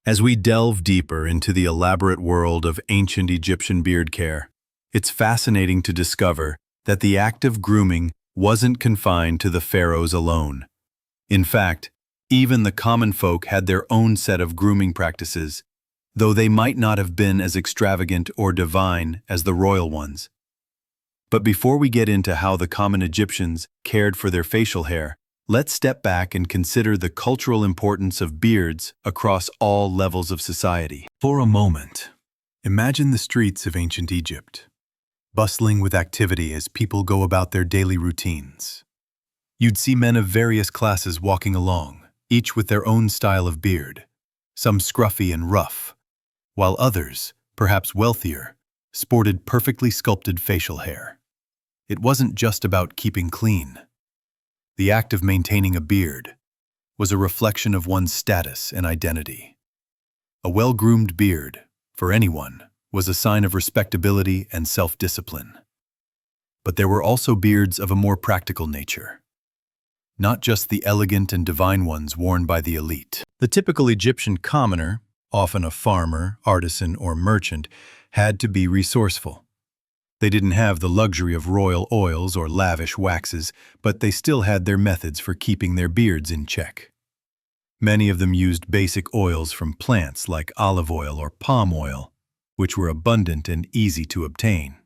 As we delve deeper into the elaborate world of ancient Egyptian beard care, it's fascinating to discover that the act of grooming wasn't confined to the pharaohs alone. In fact, even the common folk had their own set of grooming practices, though they might not have been as extravagant or divine as the royal ones. But before we get into how the common Egyptians cared for their facial hair, let's step back and consider the cultural importance of beards across all levels of society. For a moment, imagine the streets of ancient Egypt, bustling with activity as people go about their daily routines. You'd see men of various classes walking along, each with their own style of beard, some scruffy and rough, while others, perhaps wealthier, sported perfectly sculpted facial hair. It wasn't just about keeping clean. The act of maintaining a beard was a reflection of one's status and identity. A well-groomed beard, for anyone, was a sign of respectability and self-discipline. But there were also beards of a more practical nature, not just the elegant and divine ones worn by the elite. The typical Egyptian commoner, often a farmer, artisan, or merchant, had to be resourceful. They didn't have the luxury of royal oils or lavish waxes, but they still had their methods for keeping their beards in check. Many of them used basic oils from plants like olive oil or palm oil, which were abundant and easy to obtain.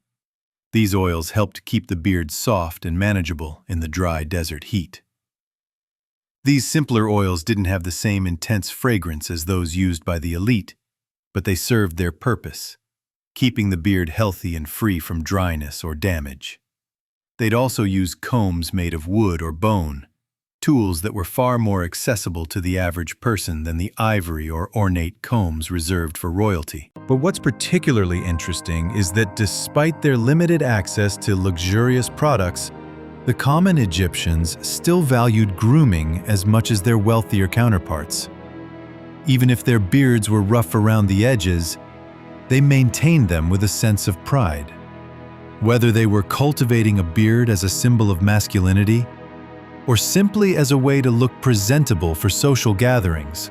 These oils helped keep the beard soft and manageable in the dry desert heat. These simpler oils didn't have the same intense fragrance as those used by the elite, but they served their purpose, keeping the beard healthy and free from dryness or damage. They'd also use combs made of wood or bone, tools that were far more accessible to the average person than the ivory or ornate combs reserved for royalty. But what's particularly interesting is that despite their limited access to luxurious products, the common Egyptians still valued grooming as much as their wealthier counterparts. Even if their beards were rough around the edges, they maintained them with a sense of pride. Whether they were cultivating a beard as a symbol of masculinity, or simply as a way to look presentable for social gatherings,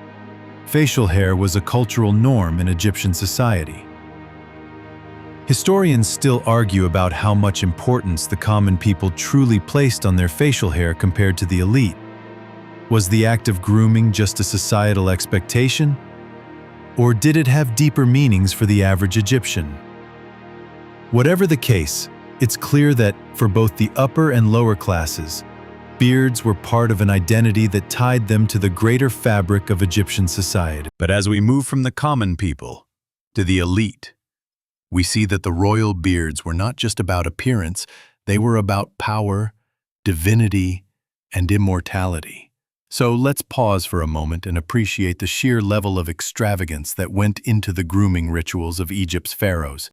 facial hair was a cultural norm in Egyptian society. Historians still argue about how much importance the common people truly placed on their facial hair compared to the elite. Was the act of grooming just a societal expectation? Or did it have deeper meanings for the average Egyptian? Whatever the case, it's clear that, for both the upper and lower classes, beards were part of an identity that tied them to the greater fabric of Egyptian society. But as we move from the common people to the elite, we see that the royal beards were not just about appearance, they were about power, divinity, and immortality. So let's pause for a moment and appreciate the sheer level of extravagance that went into the grooming rituals of Egypt's pharaohs.